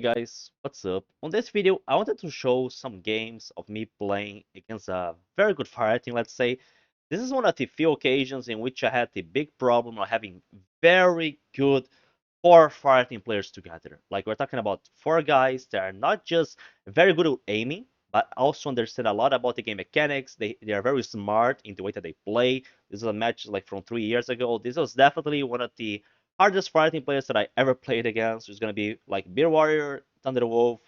Guys, what's up? On this video, I wanted to show some games of me playing against a very good fireteam, let's say. This is one of the few occasions in which I had the big problem of having very good four fireteam players together. Like we're talking about four guys that are not just very good at aiming, but also understand a lot about the game mechanics. They are very smart in the way that they play. This is a match like from 3 years ago. This was definitely one of the hardest fireteam players that I ever played against. It's gonna be like Beer Warrior, Thunderwolf,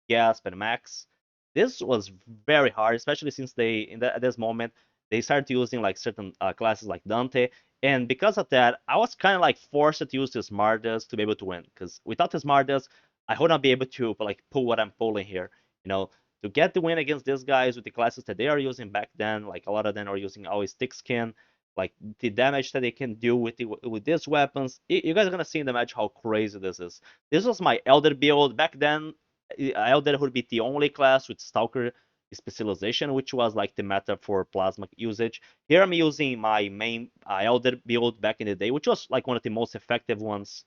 Gasp, and Max. This was very hard, especially since at this moment they started using like certain classes like Dante, and because of that, I was kind of like forced to use the Smartest to be able to win. Because without the Smartest, I would not be able to like pull what I'm pulling here. You know, to get the win against these guys with the classes that they are using back then, like a lot of them are using always thick skin, like the damage that they can do with these weapons. You guys are gonna see in the match how crazy this is. This was my Elder build back then. Elder would be the only class with Stalker specialization, which was like the meta for plasma usage. Here I'm using my main Elder build back in the day, which was like one of the most effective ones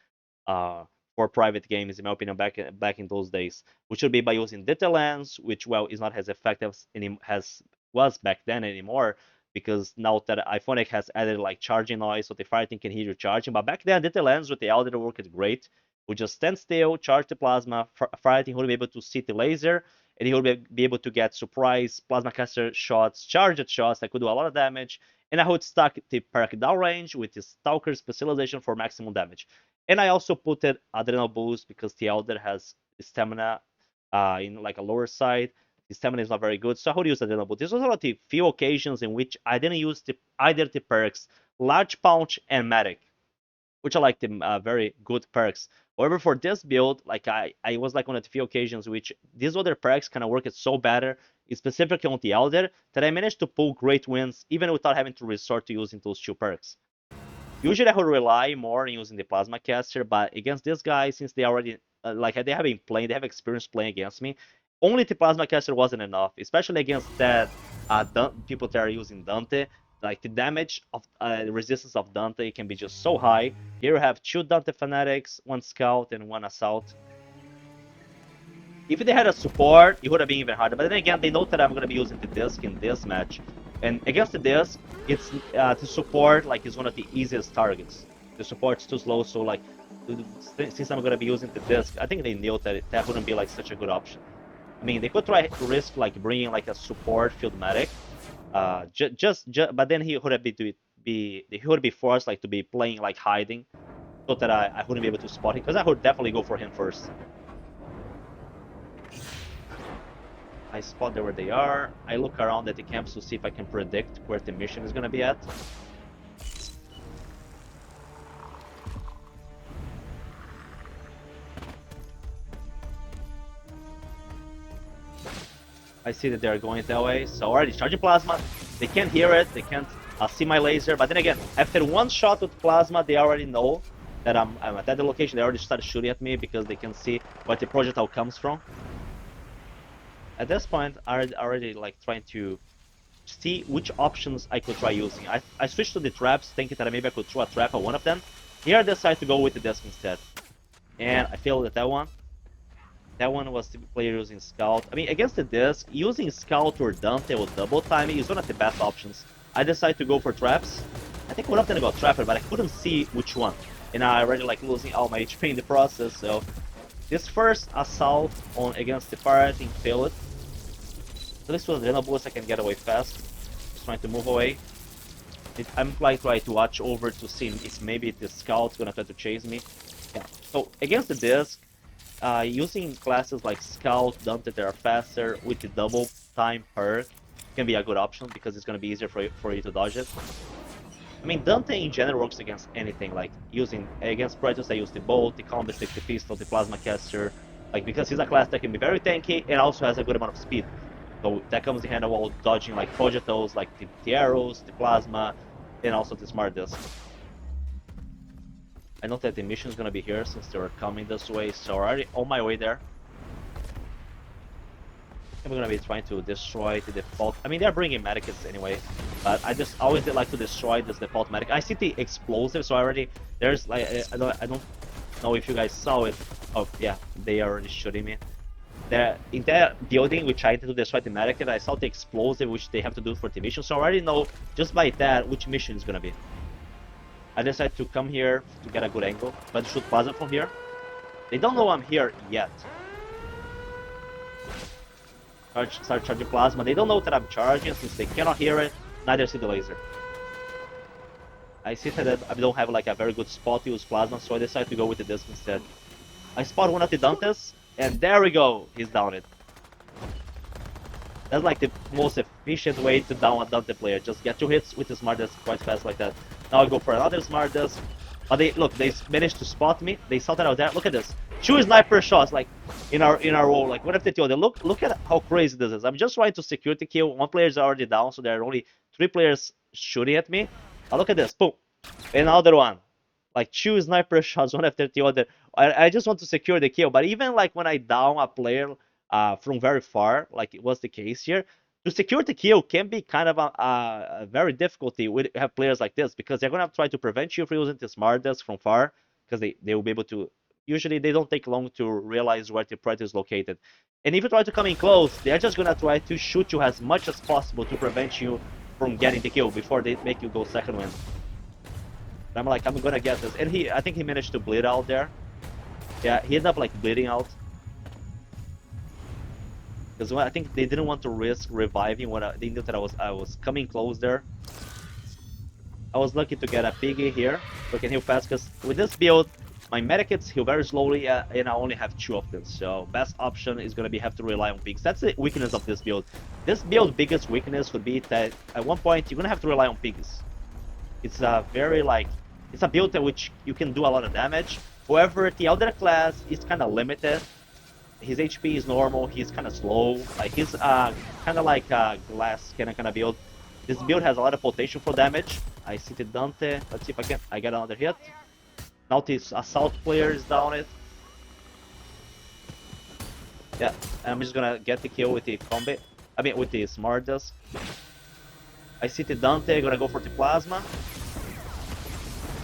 for private games, in my opinion, back in those days, which would be by using Data Lens, which well is not as effective as was back then anymore, because now that iPhonic has added like charging noise, so the Fireteam can hear you charging. But back then, Data Lens with the Elder worked great. We just stand still, charge the plasma. Fireteam would be able to see the laser, and he will be able to get surprise plasma caster shots, charged shots that could do a lot of damage. And I would stack the perk downrange with the Stalker specialization for maximum damage. And I also put it Adrenal Boost because the Elder has stamina in like a lower side. His stamina is not very good, so I would use Adrenal Boost. This was one of the few occasions in which I didn't use either the perks Large Punch and Medic, which are like the very good perks. However, for this build, like I was like one of the few occasions which these other perks kind of worked so better, specifically on the Elder, that I managed to pull great wins even without having to resort to using those two perks. Usually I would rely more on using the Plasma Caster, but against this guy, since they already like they have been playing, they have experience playing against me. Only the Plasma Caster wasn't enough, especially against that people that are using Dante. Like the damage of resistance of Dante can be just so high. Here you have two Dante Fanatics, one Scout, and one Assault. If they had a support, it would have been even harder. But then again, they know that I'm going to be using the disc in this match. And against the disc, it's to support like is one of the easiest targets. The support's too slow, so like since I'm going to be using the disc, I think they knew that that wouldn't be like such a good option. I mean, they could try to risk like bringing like a support field medic, but then he would be forced like to be playing like hiding, so that I wouldn't be able to spot him because I would definitely go for him first. I spot where they are. I look around at the camps to see if I can predict where the mission is gonna be at. I see that they're going that way, so already charging plasma. They can't hear it, they can't see my laser, but then again, after one shot with plasma, they already know that I'm at that location. They already started shooting at me because they can see where the projectile comes from. At this point, I already like trying to see which options I could try using. I switched to the traps, thinking that maybe I could throw a trap at one of them. Here I decided to go with the disc instead. And I failed at that one. That one was the player using Scout. I mean, against the disc, using Scout or Dante with double timing is one of the best options. I decided to go for traps. I think one of them got trapped, but I couldn't see which one. And I already like losing all my HP in the process, so this first assault on against the Fire, I think failed. At least with Adrenal Boost I can get away fast. Just trying to move away. I'm like trying to watch over to see if maybe the Scout's gonna try to chase me. Yeah. So against the disc, using classes like Scout, Dante that are faster with the double time perk can be a good option because it's gonna be easier for you to dodge it. I mean, Dante in general works against anything, like using against Predators I use the bolt, the combat stick, the pistol, the plasma caster, like because he's a class that can be very tanky and also has a good amount of speed. So that comes in hand while dodging like projectiles, like the arrows, the plasma, and also the smart disc. I know that the mission is gonna be here since they're coming this way, so already on my way there. I'm gonna be trying to destroy the default. I mean, they're bringing medikits anyway, but I just always like to destroy this default medic. I see the explosive, so already there's like I don't know if you guys saw it. Oh yeah, they are already shooting me. There in that building which I need to destroy the medikit, I saw the explosive which they have to do for the mission, so I already know just by that which mission is gonna be. I decided to come here to get a good angle, but shoot plasma from here. They don't know I'm here yet. Start charging plasma. They don't know that I'm charging since they cannot hear it, neither see the laser. I see that I don't have like a very good spot to use plasma, so I decided to go with this instead. I spot one of the Dantes, and there we go, he's down it. That's like the most efficient way to down a Dante player. Just get 2 hits with the Smart Desk quite fast like that. Now I go for another Smart Desk. But they managed to spot me. They saw that I was there. Look at this. 2 sniper shots like in our row, like one after the other. Look at how crazy this is. I'm just trying to secure the kill. 1 player is already down, so there are only 3 players shooting at me. Now look at this. Boom. Another one. Like 2 sniper shots, one after the other. I just want to secure the kill. But even like when I down a player from very far, like it was the case here, to secure the kill can be kind of a very difficulty with have players like this, because they're gonna try to prevent you from using the Smart Desk from far, because they will be able to. Usually they don't take long to realize where the predator is located, and if you try to come in close, they're just gonna try to shoot you as much as possible to prevent you from getting the kill before they make you go second win. I'm like, I'm gonna get this, and I think he managed to bleed out there. Yeah, he ended up like bleeding out. Because I think they didn't want to risk reviving when they knew that I was coming close there. I was lucky to get a piggy here, so I can heal fast. Because with this build, my medikits heal very slowly, and I only have 2 of them. So best option is gonna be have to rely on pigs. That's the weakness of this build. This build's biggest weakness would be that at one point you're gonna have to rely on pigs. It's a very it's a build in which you can do a lot of damage. However, the other class is kind of limited. His HP is normal, he's kind of slow, like he's kind of like a glass kind of build. This build has a lot of potential for damage. I see the Dante, let's see if I get another hit. Now this assault player is down it. Yeah, I'm just gonna get the kill with the combat, with the Smart Desk. I see the Dante, gonna go for the plasma.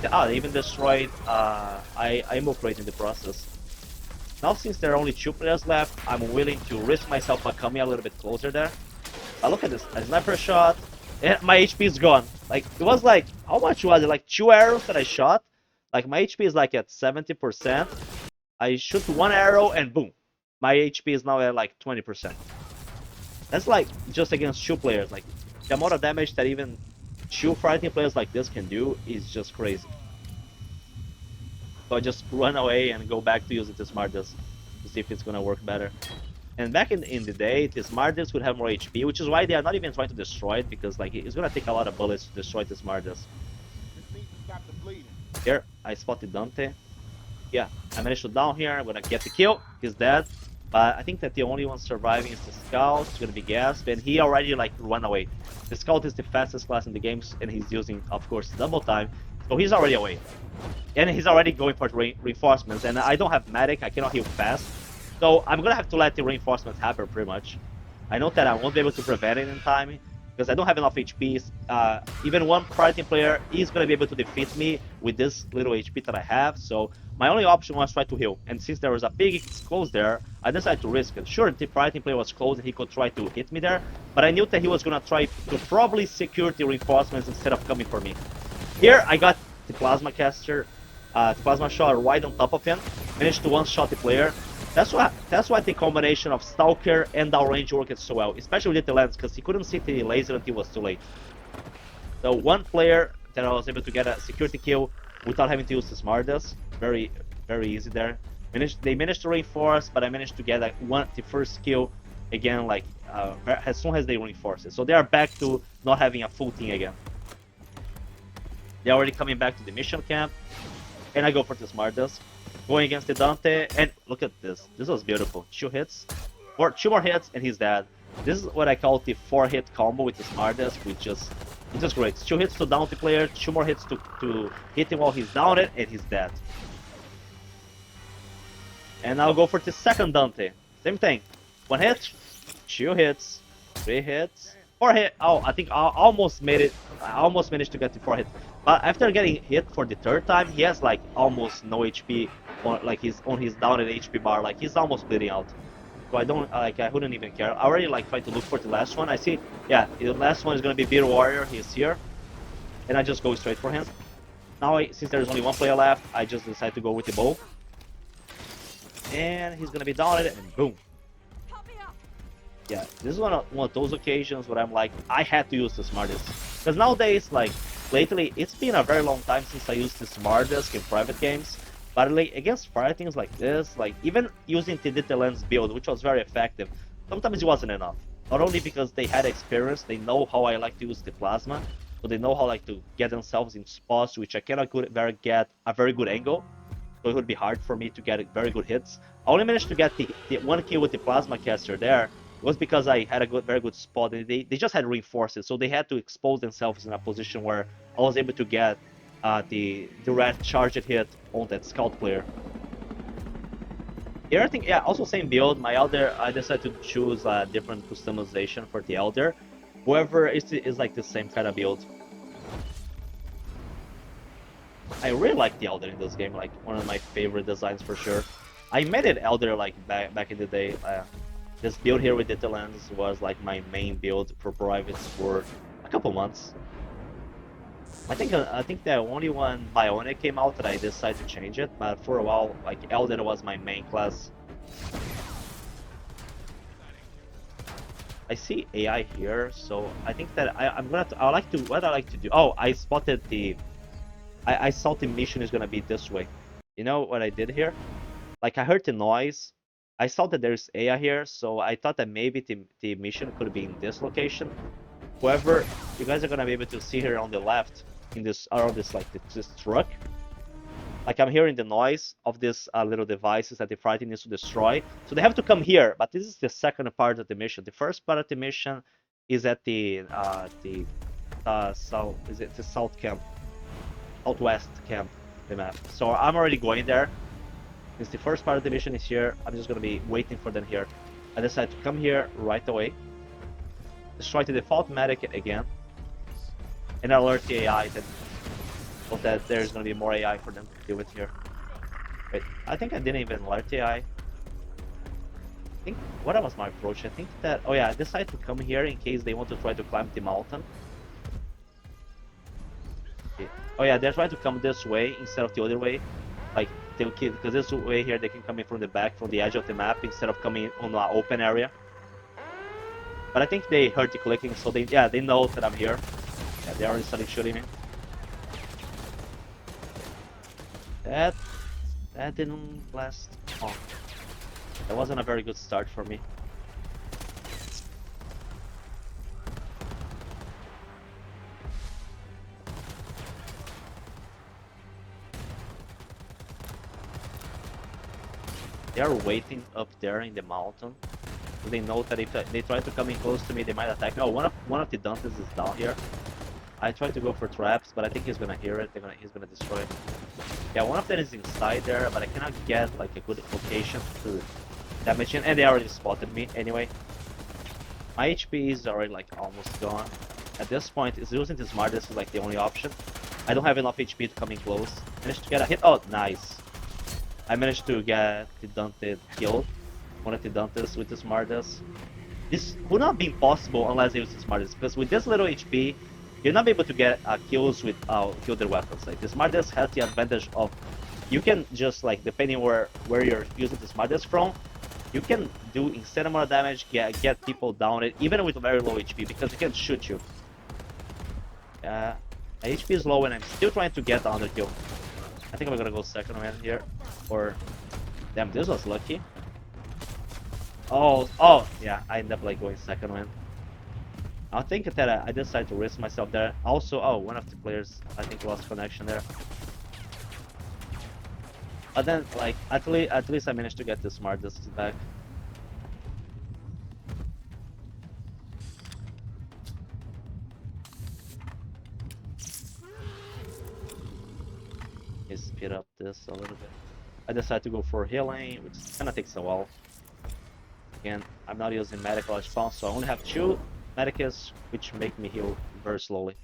They even destroyed I move rate in the process. Now since there are only 2 players left, I'm willing to risk myself by coming a little bit closer there. Look at this, a sniper shot, and my HP is gone. Like, it was like, how much was it? Like 2 arrows that I shot? Like, my HP is like at 70%. I shoot 1 arrow and boom. My HP is now at like 20%. That's like, just against 2 players. Like, the amount of damage that even 2 fighting players like this can do is just crazy. So I just run away and go back to using the Smart Desk to see if it's gonna work better. And back in the day, the Smart Desk would have more HP, which is why they are not even trying to destroy it, because like it's gonna take a lot of bullets to destroy the Smart Desk. Here, I spotted Dante. Yeah, I managed to down here. I'm gonna get the kill. He's dead. But I think that the only one surviving is the Scout. It's gonna be Gasp, and he already like run away. The Scout is the fastest class in the games, and he's using, of course, double time. So he's already away. And he's already going for reinforcements, and I don't have medic, I cannot heal fast. So I'm gonna have to let the reinforcements happen pretty much. I know that I won't be able to prevent it in time, because I don't have enough HP. Even 1 fighting player is gonna be able to defeat me with this little HP that I have, so my only option was try to heal. And since there was a pig close there, I decided to risk it. Sure, the fighting player was close and he could try to hit me there, but I knew that he was gonna try to probably secure the reinforcements instead of coming for me. Here, I got the plasma caster, the plasma shot right on top of him, managed to one-shot the player. That's why the combination of Stalker and downrange worked so well, especially with the lens, because he couldn't see the laser until it was too late. So 1 player that I was able to get a security kill without having to use the Smart Desk, very easy there. They managed to reinforce, but I managed to get like the first kill again, like as soon as they reinforce it. So they are back to not having a full team again. They're already coming back to the mission camp, and I go for the Smart Desk. Going against the Dante, and look at this. This was beautiful. 2 hits, or 2 more hits, and he's dead. This is what I call the 4-hit combo with the Smart Desk, which is just great. 2 hits to down the player, 2 more hits to hit him while he's down it, and he's dead. And I'll go for the second Dante. Same thing. 1 hit, 2 hits, 3 hits, 4 hits. Oh, I think I almost made it. I almost managed to get the 4 hits. But after getting hit for the 3rd time, he has like almost no HP. like he's on his down at HP bar, like he's almost bleeding out. So I don't like I wouldn't even care. I already like try to look for the last one. I see, yeah, the last one is gonna be Beer Warrior. He's here, and I just go straight for him. Now, since there's only one player left, I just decide to go with the bow, and he's gonna be down at it, and boom. Yeah, this is one of those occasions where I'm like, I had to use the smartest. Because nowadays, like, lately, it's been a very long time since I used the smartest in private games. But like, against fireteams like this, like, even using the lens build, which was very effective, sometimes it wasn't enough. Not only because they had experience, they know how I like to use the plasma, so they know how I like to get themselves in spots which I cannot get a very good angle. So it would be hard for me to get very good hits. I only managed to get the one kill with the plasma caster there. It was because I had a very good spot, and they just had reinforced, so they had to expose themselves in a position where I was able to get the red charged hit on that scout player. Here I think, yeah, also same build. My Elder, I decided to choose a different customization for the Elder. Whoever is like the same kind of build. I really like the Elder in this game, like one of my favorite designs for sure. I made it Elder like back in the day. This build here with the lens was like my main build for privates for a couple months. I think the only one Bionic came out that I decided to change it, but for a while like Elder was my main class. I see AI here, so I think that what I like to do. Oh, I spotted I thought the mission is gonna be this way. You know what I did here? Like I heard the noise. I saw that there's AI here, so I thought that maybe the mission could be in this location. However, you guys are gonna be able to see here on the left, in this around this like this truck. Like I'm hearing the noise of these little devices that the fighter needs to destroy. So they have to come here. But this is the second part of the mission. The first part of the mission is at the south. Is it the south camp? Southwest camp, the map. So I'm already going there. Since the first part of the mission is here, I'm just gonna be waiting for them here. I decide to come here right away, destroy the default medic again, and alert the AI that there's gonna be more AI for them to deal with here. Wait, I think I didn't even alert the AI. I think, what was my approach? I think that, oh yeah, I decided to come here in case they want to try to climb the mountain. Okay. Oh yeah, they're trying to come this way instead of the other way. Like, because this way here they can come in from the back, from the edge of the map, instead of coming on an open area. But I think they heard the clicking, so they know that I'm here. Yeah, they already started shooting me. That didn't last long. That wasn't a very good start for me. They are waiting up there in the mountain. So they know that if they try to come in close to me, they might attack me. Oh, one of the Dantes is down here. I tried to go for traps, but I think he's gonna hear it. He's gonna destroy it. Yeah, one of them is inside there, but I cannot get like a good location to damage him, and they already spotted me anyway. My HP is already like almost gone. At this point, is using the smartest is like the only option. I don't have enough HP to come in close. Managed to get a hit. Oh, nice. I managed to get the Dante killed. One of the Dantes with the smartest. This would not be possible unless I use the smartest, because with this little HP, you're not able to get kills with kill their weapons. Like the smartest has the advantage of you can just like depending where you're using the smartest from, you can do insane amount of damage, get people down it even with very low HP because they can shoot you. My HP is low and I'm still trying to get the underkill. I think I'm gonna go second man here. Or damn, this was lucky. Oh yeah, I ended up like going second man. I think that I decided to risk myself there. Also, oh, one of the players I think lost connection there. But then, like, at least I managed to get the smartest back. Let's speed up this a little bit. I decided to go for healing, which kind of takes a while. Again, I'm not using medical response, so I only have 2 medicus, which make me heal very slowly.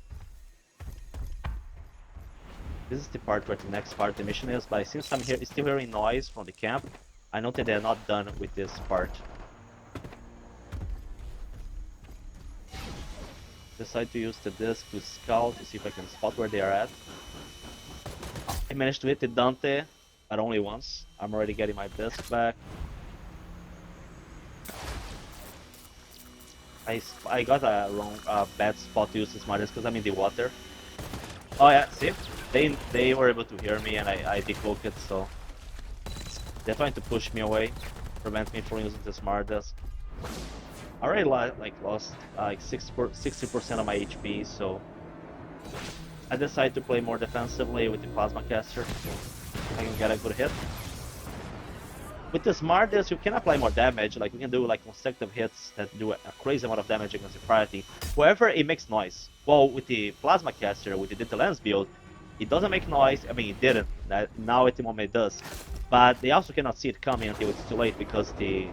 This is the part where the next part of the mission is, but since I'm here, still hearing noise from the camp, I know that they're not done with this part. Decide to use the disc to scout to see if I can spot where they are at. I managed to hit the Dante, but only once. I'm already getting my disc back. I got a bad spot to use the smart disc because I'm in the water. Oh yeah, see? They were able to hear me and I decloaked it, so they're trying to push me away, prevent me from using the smart disc. I already lost like 60% of my HP, so I decided to play more defensively with the plasma caster. I can get a good hit. With the smart disc, you can apply more damage. Like, we can do like consecutive hits that do a crazy amount of damage against the Fireteam. However, it makes noise. Well, with the plasma caster, with the Dental Lens build, it doesn't make noise. I mean, it didn't. Now at the moment it does. But they also cannot see it coming until it's too late because the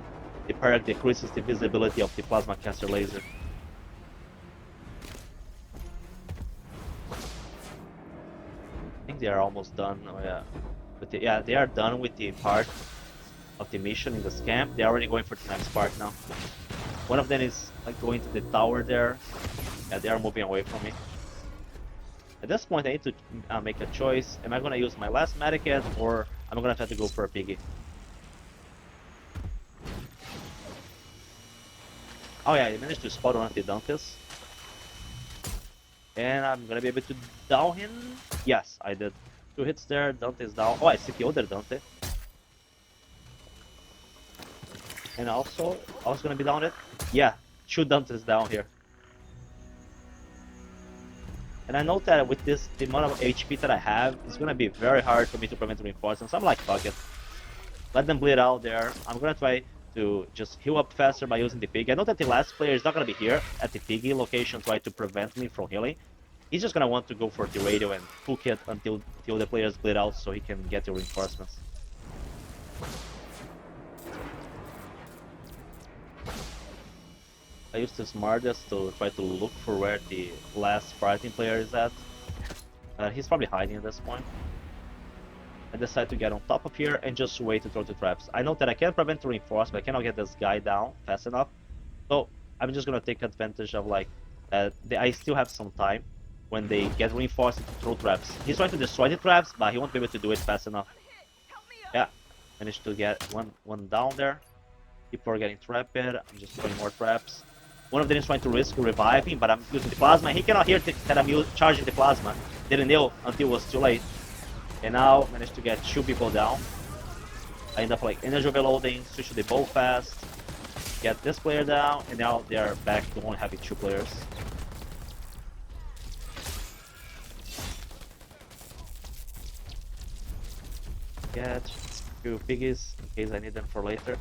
perk decreases the visibility of the plasma caster laser. I think they are almost done. Oh yeah, but yeah, they are done with the part of the mission in this camp. They're already going for the next part now. One of them is like going to the tower there. Yeah, they are moving away from me. At this point, I need to make a choice. Am I gonna use my last medikit, or I'm gonna try to go for a piggy? Oh yeah, I managed to spot one of the Dantes. And I'm gonna be able to down him. Yes, I did. 2 hits there, Dante's down. Oh, I see the other Dante. And also, I was gonna be down it. Yeah, 2 Dantes down here. And I know that with this, the amount of HP that I have, it's gonna be very hard for me to prevent reinforcements. So I'm like, fuck it. Let them bleed out there. I'm gonna try to just heal up faster by using the pig. I know that the last player is not gonna be here at the piggy location try to prevent me from healing. He's just gonna want to go for the radio and hook it until the players bleed out so he can get the reinforcements. I used the smartest to try to look for where the last Fireteam player is at. He's probably hiding at this point. I decide to get on top of here and just wait to throw the traps. I know that I can prevent the reinforce, but I cannot get this guy down fast enough. So I'm just gonna take advantage of like I still have some time when they get reinforced to throw traps. He's trying to destroy the traps, but he won't be able to do it fast enough. Yeah, managed to get one down there. People are getting trapped. I'm just throwing more traps. One of them is trying to risk reviving, but I'm using the plasma. He cannot hear that I'm charging the plasma. Didn't know until it was too late. And now managed to get 2 people down. I end up like energy overloading, switch to the bow fast, get this player down, and now they are back to only having 2 players. Get 2 piggies in case I need them for later.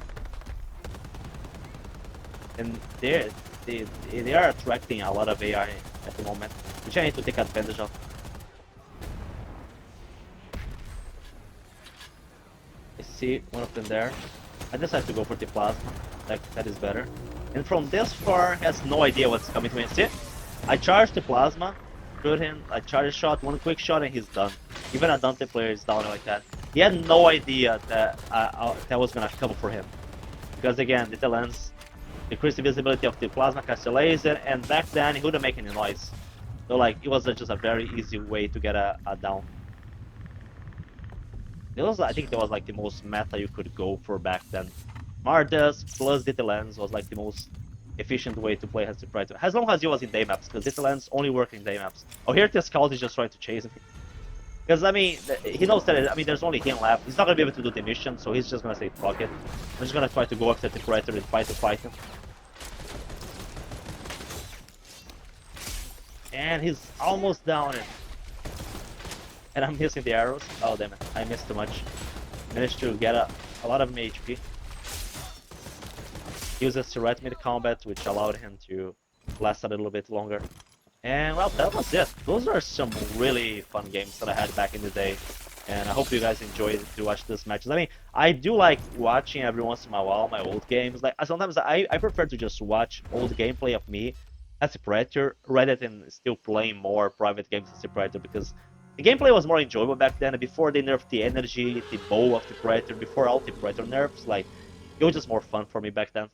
And they are attracting a lot of AI at the moment, which I need to take advantage of. I see one of them there. I decided to go for the plasma. That is better. And from this far, has no idea what's coming to me. See? I charged the plasma, shoot him, I charge a shot, one quick shot, and he's done. Even a Dante player is down like that. He had no idea that that was gonna come for him. Because again, the lens decreased the visibility of the plasma caster laser, and back then he wouldn't make any noise. So like, it was just a very easy way to get a down. I think that was like the most meta you could go for back then. Martes plus Dita Lens was like the most efficient way to play as the Predator. As long as he was in day maps, because Dita Lens only work in day maps. Oh, here the Scout is just trying to chase me. Because, I mean, he knows that, I mean, there's only him left. He's not going to be able to do the mission, so he's just going to say, fuck it. I'm just going to try to go after the Predator and fight him. And he's almost down it. And I'm missing the arrows. Oh, damn it. I missed too much. Managed to get a lot of HP. He uses Surrite mid-combat, which allowed him to last a little bit longer. And, well, that was it. Those are some really fun games that I had back in the day. And I hope you guys enjoyed to watch these matches. I mean, I do like watching every once in a while my old games. Like, sometimes I prefer to just watch old gameplay of me as a Predator rather than still playing more private games as a Predator, because The gameplay was more enjoyable back then. Before they nerfed the energy, the bow of the Predator, before all the Predator nerfs, like it was just more fun for me back then.